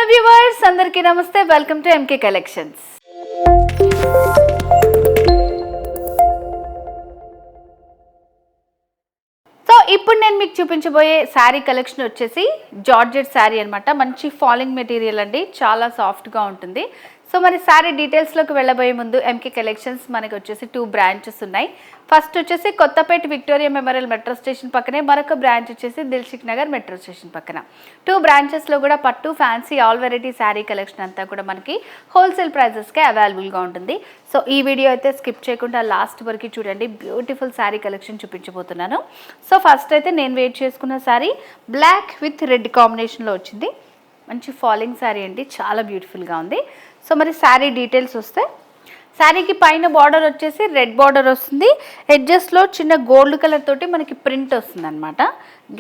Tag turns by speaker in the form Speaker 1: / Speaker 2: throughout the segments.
Speaker 1: Viewers అందరికీ నమస్తే, welcome to MK collections. So ఇప్పుడు నేను మీకు చూపించబోయే శారీ కలెక్షన్ వచ్చేసి జార్జెట్ శారీ అనమాట. మంచి ఫాలింగ్ మెటీరియల్ అండి, చాలా సాఫ్ట్గా ఉంటుంది. సో మరి శారీ డీటెయిల్స్లోకి వెళ్ళబోయే ముందు ఎంకే కలెక్షన్స్ మనకి వచ్చేసి 2 బ్రాంచెస్ ఉన్నాయి. ఫస్ట్ వచ్చేసి Kothapet Victoria Memorial metro station పక్కనే, మరొక బ్రాంచ్ వచ్చేసి దిల్సుఖ్ నగర్ మెట్రో స్టేషన్ పక్కన. 2 బ్రాంచెస్లో కూడా పట్టు, fancy, all variety sari collection అంతా కూడా మనకి హోల్సేల్ ప్రైజెస్కే అవైలబుల్గా ఉంటుంది. సో ఈ వీడియో అయితే స్కిప్ చేయకుండా లాస్ట్ వరకు చూడండి, బ్యూటిఫుల్ శారీ కలెక్షన్ చూపించబోతున్నాను. సో ఫస్ట్ అయితే నేను వెయిట్ చేసుకున్న శారీ బ్లాక్ విత్ రెడ్ కాంబినేషన్లో వచ్చింది. మంచి ఫాలింగ్ శారీ అండి, చాలా బ్యూటిఫుల్గా ఉంది. సో మరి శారీ డీటెయిల్స్ వస్తే, శారీకి పైన బార్డర్ వచ్చేసి రెడ్ బార్డర్ వస్తుంది. ఎడ్జెస్లో చిన్న గోల్డ్ కలర్ తోటి మనకి ప్రింట్ వస్తుంది అనమాట,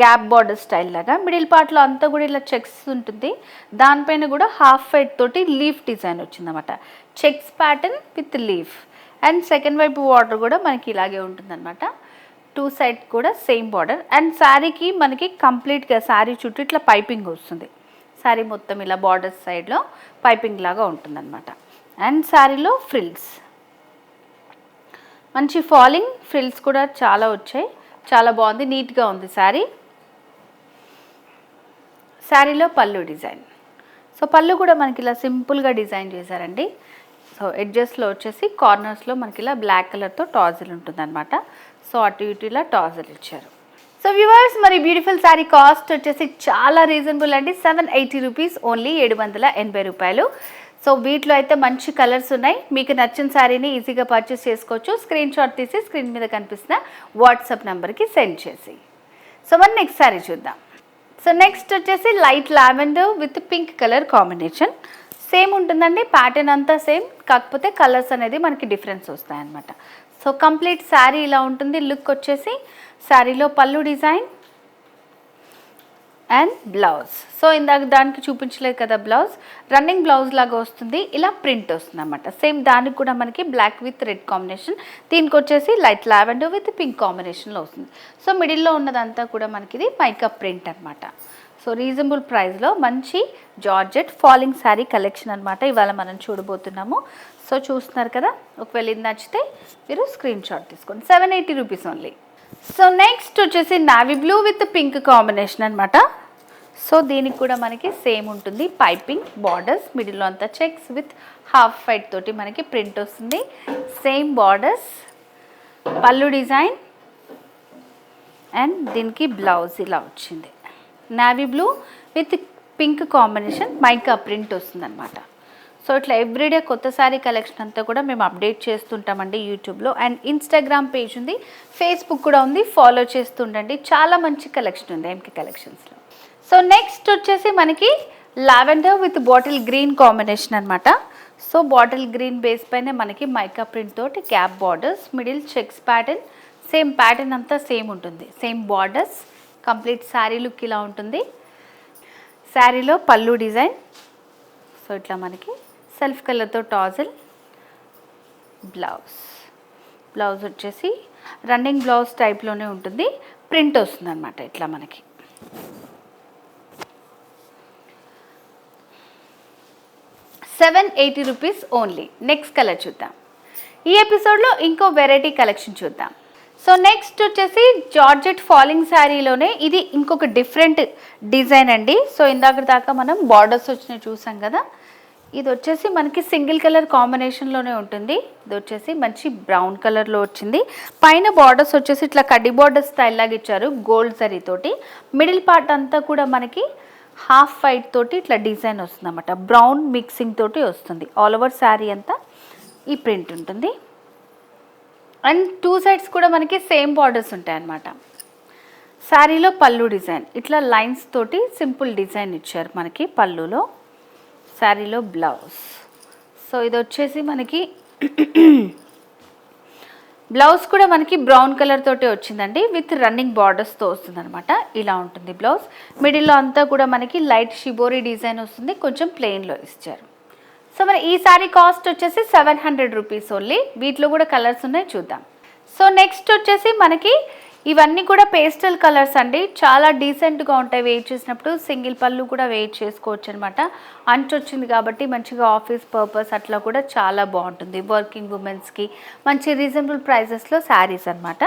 Speaker 1: గ్యాప్ బార్డర్ స్టైల్ లాగా. మిడిల్ పార్ట్లో అంతా కూడా ఇలా చెక్స్ ఉంటుంది, దానిపైన కూడా హాఫ్ ఫైట్ తోటి లీఫ్ డిజైన్ వచ్చిందన్నమాట. Checks pattern with leaf. And second వైపు బార్డర్ కూడా మనకి ఇలాగే ఉంటుందన్నమాట. 2 సైడ్ కూడా సేమ్ బార్డర్. అండ్ శారీకి మనకి కంప్లీట్గా శారీ చుట్టూ ఇట్లా పైపింగ్ వస్తుంది. శారీ మొత్తం ఇలా బార్డర్ సైడ్లో పైపింగ్ లాగా ఉంటుందన్నమాట. అండ్ శారీలో ఫ్రిల్స్, మంచి ఫాలింగ్ ఫ్రిల్స్ కూడా చాలా వచ్చాయి, చాలా బాగుంది, నీట్గా ఉంది శారీ. శారీలో పళ్ళు డిజైన్. సో పళ్ళు కూడా మనకి ఇలా సింపుల్గా డిజైన్ చేశారండి. సో ఎడ్జెస్లో వచ్చేసి కార్నర్స్లో మనకి ఇలా బ్లాక్ కలర్తో టాజిల్ ఉంటుందన్నమాట. సో అటు ఇటు ఇలా టాజిల్ ఇచ్చారు. సో వ్యూవర్స్, మరి బ్యూటిఫుల్ శారీ కాస్ట్ వచ్చేసి చాలా రీజనబుల్ అండి, 780 రూపీస్, ఓన్లీ 780 రూపాయలు. సో వీటిలో అయితే మంచి కలర్స్ ఉన్నాయి. మీకు నచ్చిన శారీని ఈజీగా పర్చేస్ చేసుకోవచ్చు. స్క్రీన్ షాట్ తీసి స్క్రీన్ మీద కనిపిస్తున్న వాట్సాప్ నెంబర్కి సెండ్ చేసి. సో మరి నెక్స్ట్ శారీ చూద్దాం. సో నెక్స్ట్ వచ్చేసి light lavender with pink colour combination. Same ఉంటుందండి, ప్యాటర్న్ అంతా సేమ్, కాకపోతే కలర్స్ అనేది మనకి డిఫరెన్స్ వస్తాయన్నమాట. సో కంప్లీట్ శారీ ఇలా ఉంటుంది. లుక్ వచ్చేసి శారీలో పళ్ళు డిజైన్ అండ్ బ్లౌజ్. సో ఇందాక దానికి చూపించలేదు కదా బ్లౌజ్, రన్నింగ్ బ్లౌజ్ లాగా వస్తుంది, ఇలా ప్రింట్ వస్తుంది అన్నమాట. సేమ్ దానికి కూడా మనకి బ్లాక్ విత్ రెడ్ కాంబినేషన్, దీనికి వచ్చేసి లైట్ లావెండర్ విత్ పింక్ కాంబినేషన్లో వస్తుంది. సో మిడిల్లో ఉన్నదంతా కూడా మనకి ఇది మైకప్ ప్రింట్ అనమాట. సో రీజనబుల్ ప్రైస్లో మంచి జార్జెట్ ఫాలింగ్ శారీ కలెక్షన్ అనమాట ఇవాళ మనం చూడబోతున్నాము. సో చూస్తున్నారు కదా, ఒకవేళ ఇది నచ్చితే మీరు స్క్రీన్ షాట్ తీసుకోండి. 780 రూపీస్ ఓన్లీ. సో నెక్స్ట్ వచ్చేసి navy blue with pink combination అనమాట. సో దీనికి కూడా మనకి సేమ్ ఉంటుంది, పైపింగ్ బార్డర్స్, మిడిల్లో అంతా చెక్స్ విత్ హాఫ్ ఫైట్ తోటి మనకి ప్రింట్ వస్తుంది. సేమ్ బార్డర్స్, పళ్ళు డిజైన్ అండ్ దీనికి బ్లౌజ్ ఇలా వచ్చింది. Navy blue with pink combination mica print వస్తుంది అనమాట. సో ఇట్లా ఎవ్రీడే కొత్త శారీ కలెక్షన్ అంతా కూడా మేము అప్డేట్ చేస్తుంటామండి యూట్యూబ్లో. అండ్ ఇన్స్టాగ్రామ్ పేజ్ ఉంది, ఫేస్బుక్ కూడా ఉంది, ఫాలో చేస్తుండండి. చాలా మంచి కలెక్షన్ ఉంది ఎంకే కలెక్షన్స్లో. సో నెక్స్ట్ వచ్చేసి మనకి lavender with bottle green combination అనమాట. సో బాటిల్ గ్రీన్ బేస్ పైన మనకి మైకా ప్రింట్ తోటి gap borders, middle checks pattern, same pattern అంతా సేమ్ ఉంటుంది, same borders. Complete sari look ఇలా ఉంటుంది. శారీలో పళ్ళు డిజైన్. సో ఇట్లా మనకి సెల్ఫ్ కలర్తో టాజిల్, బ్లౌజ్ వచ్చేసి రన్నింగ్ బ్లౌజ్ టైప్లోనే ఉంటుంది, ప్రింట్ వస్తుంది అనమాట ఇట్లా మనకి. $780 రూపీస్ ఓన్లీ. నెక్స్ట్ కలర్ చూద్దాం. ఈ ఎపిసోడ్లో ఇంకో వెరైటీ కలెక్షన్ చూద్దాం. సో నెక్స్ట్ వచ్చేసి జార్జెట్ ఫాలింగ్ శారీలోనే ఇది ఇంకొక డిఫరెంట్ డిజైన్ అండి. సో ఇందాక దాకా మనం బార్డర్స్ వచ్చినాయి చూసాం కదా, ఇది వచ్చేసి మనకి సింగిల్ కలర్ కాంబినేషన్లోనే ఉంటుంది. ఇది వచ్చేసి మంచి బ్రౌన్ కలర్లో వచ్చింది. పైన బార్డర్స్ వచ్చేసి ఇట్లా కడ్డీ బార్డర్ స్టైల్ లాగా ఇచ్చారు, గోల్డ్ జరీ తోటి. మిడిల్ పార్ట్ అంతా కూడా మనకి హాఫ్ ఫైట్ తోటి ఇట్లా డిజైన్ వస్తుంది అన్నమాట, బ్రౌన్ మిక్సింగ్ తోటి వస్తుంది. ఆల్ ఓవర్ శారీ అంతా ఈ ప్రింట్ ఉంటుంది. అండ్ 2 సైడ్స్ కూడా మనకి సేమ్ బార్డర్స్ ఉంటాయి అన్నమాట. శారీలో పళ్ళు డిజైన్, ఇట్లా లైన్స్ తోటి సింపుల్ డిజైన్ ఇచ్చారు మనకి పళ్ళులో. శారీలో బ్లౌజ్. సో ఇది వచ్చేసి మనకి బ్లౌజ్ కూడా మనకి బ్రౌన్ కలర్ తోటి వచ్చిందండి, విత్ రన్నింగ్ బార్డర్స్తో వస్తుంది అనమాట. ఇలా ఉంటుంది బ్లౌజ్. మిడిల్లో అంతా కూడా మనకి లైట్ షిబోరీ డిజైన్ వస్తుంది, కొంచెం ప్లెయిన్లో ఇచ్చారు. సో మరి ఈ శారీ కాస్ట్ వచ్చేసి 700 రూపీస్ ఓన్లీ. వీటిలో కూడా కలర్స్ ఉన్నాయి, చూద్దాం. సో నెక్స్ట్ వచ్చేసి మనకి ఇవన్నీ కూడా పేస్టల్ కలర్స్ అండి, చాలా డీసెంట్గా ఉంటాయి. వేర్ చేసినప్పుడు సింగిల్ పళ్ళు కూడా వేర్ చేసుకోవచ్చు అనమాట. అంచు వచ్చింది కాబట్టి మంచిగా ఆఫీస్ పర్పస్ అట్లా కూడా చాలా బాగుంటుంది. వర్కింగ్ ఉమెన్స్కి మంచి రీజనబుల్ ప్రైజెస్లో శారీస్ అనమాట.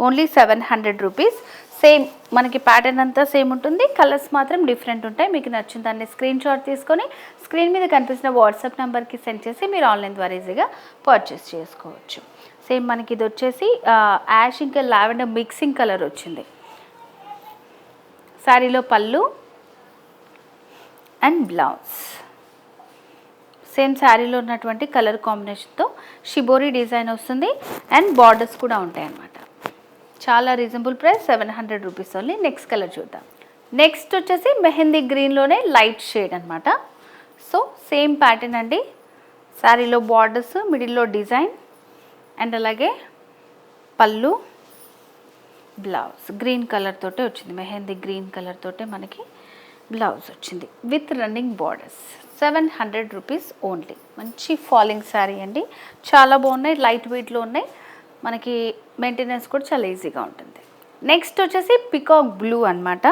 Speaker 1: Only 700 rupees. సేమ్ మనకి ప్యాటర్న్ అంతా సేమ్ ఉంటుంది, కలర్స్ మాత్రం డిఫరెంట్ ఉంటాయి. మీకు నచ్చిన దాన్ని స్క్రీన్ షాట్ తీసుకొని స్క్రీన్ మీద కనిపిస్తున్న వాట్సాప్ నెంబర్కి సెండ్ చేసి మీరు ఆన్లైన్ ద్వారా ఈజీగా పర్చేస్ చేసుకోవచ్చు. సేమ్ మనకి ఇది వచ్చేసి యాష్ ఇంకా లావెండర్ మిక్సింగ్ కలర్ వచ్చింది. శారీలో పళ్ళు అండ్ బ్లౌజ్ సేమ్ శారీలో ఉన్నటువంటి కలర్ కాంబినేషన్తో షిబోరి డిజైన్ వస్తుంది అండ్ బార్డర్స్ కూడా ఉంటాయి అన్నమాట. చాలా reasonable price, 700 rupees only. Next colour చూద్దాం. నెక్స్ట్ వచ్చేసి మెహందీ గ్రీన్లోనే లైట్ షేడ్ అనమాట. సో సేమ్ ప్యాటర్న్ అండి, శారీలో బార్డర్స్, మిడిల్లో డిజైన్ అండ్ అలాగే పళ్ళు, బ్లౌజ్ గ్రీన్ కలర్ తోటే వచ్చింది. మెహందీ గ్రీన్ కలర్ తోటే మనకి బ్లౌజ్ వచ్చింది with running borders. 700 rupees only. మంచి ఫాలింగ్ శారీ అండి, చాలా బాగున్నాయి, లైట్ వెయిట్లో ఉన్నాయి. మనకి మెయింటెనెన్స్ కూడా చాలా ఈజీగా ఉంటుంది. నెక్స్ట్ వచ్చేసి పికాక్ బ్లూ అనమాట.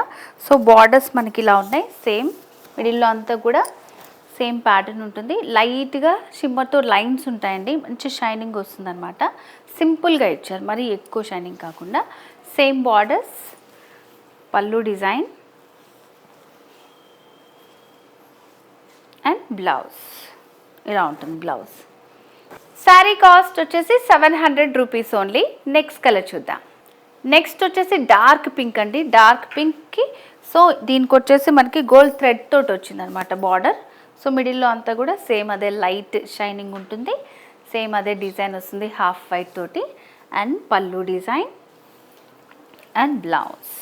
Speaker 1: సో బార్డర్స్ మనకి ఇలా ఉన్నాయి, సేమ్ మిడిల్లో అంతా కూడా సేమ్ ప్యాటర్న్ ఉంటుంది. లైట్గా షిమ్మర్తో లైన్స్ ఉంటాయండి, మంచి షైనింగ్ వస్తుంది అనమాట. సింపుల్గా ఇచ్చారు, మరీ ఎక్కువ షైనింగ్ కాకుండా. సేమ్ బార్డర్స్, పళ్ళు డిజైన్ అండ్ బ్లౌజ్ ఇలా ఉంటుంది బ్లౌజ్. శారీ కాస్ట్ వచ్చేసి 700 రూపీస్ ఓన్లీ. నెక్స్ట్ కలర్ చూద్దాం. నెక్స్ట్ వచ్చేసి డార్క్ పింక్ అండి, డార్క్ పింక్కి సో దీనికి వచ్చేసి మనకి గోల్డ్ థ్రెడ్ తోటి వచ్చింది అనమాట బార్డర్. సో మిడిల్లో అంతా కూడా సేమ్ అదే లైట్ షైనింగ్ ఉంటుంది, సేమ్ అదే డిజైన్ వస్తుంది హాఫ్ వైట్ తోటి అండ్ పళ్ళు డిజైన్ అండ్ బ్లౌజ్.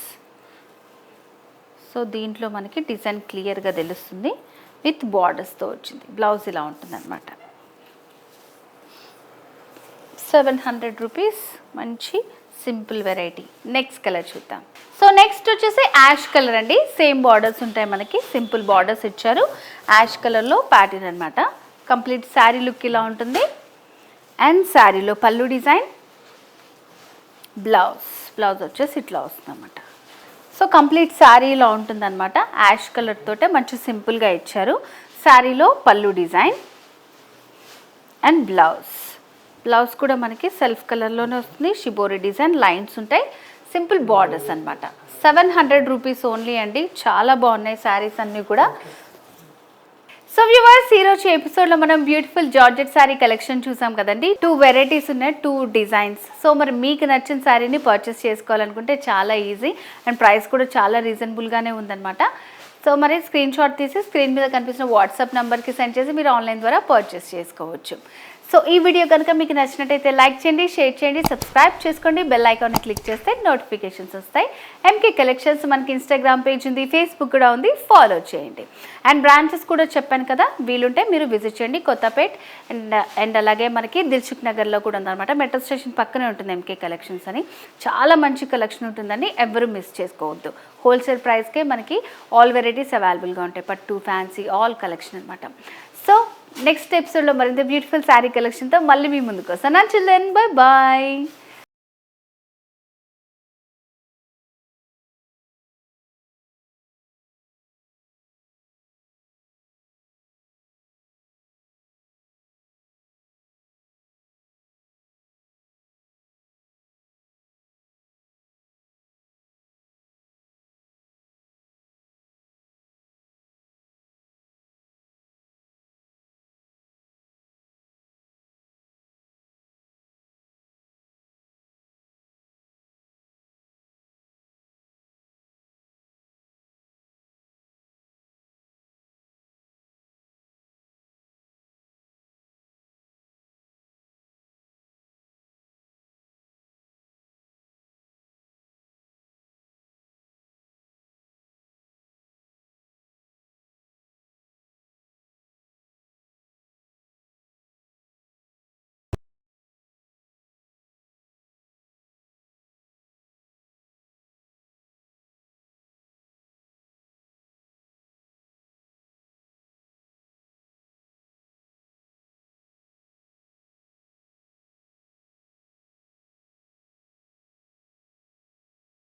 Speaker 1: సో దీంట్లో మనకి డిజైన్ క్లియర్గా తెలుస్తుంది విత్ బార్డర్స్తో వచ్చింది. బ్లౌజ్ ఇలా ఉంటుంది అనమాట. 700 రూపీస్, మంచి సింపుల్ వెరైటీ. నెక్స్ట్ కలర్ చూద్దాం. సో నెక్స్ట్ వచ్చేసి యాష్ కలర్ అండి, సేమ్ బార్డర్స్ ఉంటాయి మనకి, సింపుల్ బార్డర్స్ ఇచ్చారు. యాష్ కలర్లో ప్యాటర్న్ అనమాట. కంప్లీట్ శారీ లుక్ ఇలా ఉంటుంది అండ్ శారీలో పళ్ళు డిజైన్, బ్లౌజ్ వచ్చేసి ఇట్లా వస్తుంది అనమాట. సో కంప్లీట్ శారీ ఇలా ఉంటుంది అనమాట. యాష్ కలర్ తోటే మంచి సింపుల్గా ఇచ్చారు. శారీలో పళ్ళు డిజైన్ అండ్ బ్లౌజ్ కూడా మనకి సెల్ఫ్ కలర్లోనే వస్తుంది. షిబోరి డిజైన్ లైన్స్ ఉంటాయి, సింపుల్ బార్డర్స్ అనమాట. 700 రూపీస్ ఓన్లీ అండి, చాలా బాగున్నాయి శారీస్ అన్నీ కూడా. సో వ్యూవర్స్, ఈరోజు ఎపిసోడ్లో మనం బ్యూటిఫుల్ జార్జెట్ శారీ కలెక్షన్ చూసాం కదండి. 2 వెరైటీస్ ఉన్నాయి, 2 డిజైన్స్. సో మరి మీకు నచ్చిన శారీని పర్చేస్ చేసుకోవాలనుకుంటే చాలా ఈజీ అండ్ ప్రైస్ కూడా చాలా రీజనబుల్గానే ఉందన్నమాట. సో మరి స్క్రీన్ షాట్ తీసి స్క్రీన్ మీద కనిపిస్తున్న వాట్సాప్ నెంబర్కి సెండ్ చేసి మీరు ఆన్లైన్ ద్వారా పర్చేస్ చేసుకోవచ్చు. సో ఈ వీడియో కనుక మీకు నచ్చినట్టయితే లైక్ చేయండి, షేర్ చేయండి, సబ్స్క్రైబ్ చేసుకోండి, బెల్ ఐకాన్ని క్లిక్ చేస్తే నోటిఫికేషన్స్ వస్తాయి. ఎంకే కలెక్షన్స్ మనకి ఇన్స్టాగ్రామ్ పేజ్ ఉంది, ఫేస్బుక్ కూడా ఉంది, ఫాలో చేయండి. అండ్ బ్రాంచెస్ కూడా చెప్పాను కదా, వీలుంటే మీరు విజిట్ చేయండి. కొత్తపేట్ అండ్ అలాగే మనకి దిల్సుఖ్ నగర్లో కూడా ఉందన్నమాట. మెట్రో స్టేషన్ పక్కనే ఉంటుంది ఎంకే కలెక్షన్స్ అని. చాలా మంచి కలెక్షన్ ఉంటుందని ఎవరు మిస్ చేసుకోవద్దు. హోల్సేల్ ప్రైస్కే మనకి ఆల్ వెరైటీస్ అవైలబుల్గా ఉంటాయి, పట్టు, ఫ్యాన్సీ, ఆల్ కలెక్షన్ అనమాట. సో నెక్స్ట్ ఎపిసోడ్లో మరింత బ్యూటిఫుల్ శారీ కలెక్షన్తో మళ్ళీ మీ ముందుకు వస్తాను. Children, bye bye.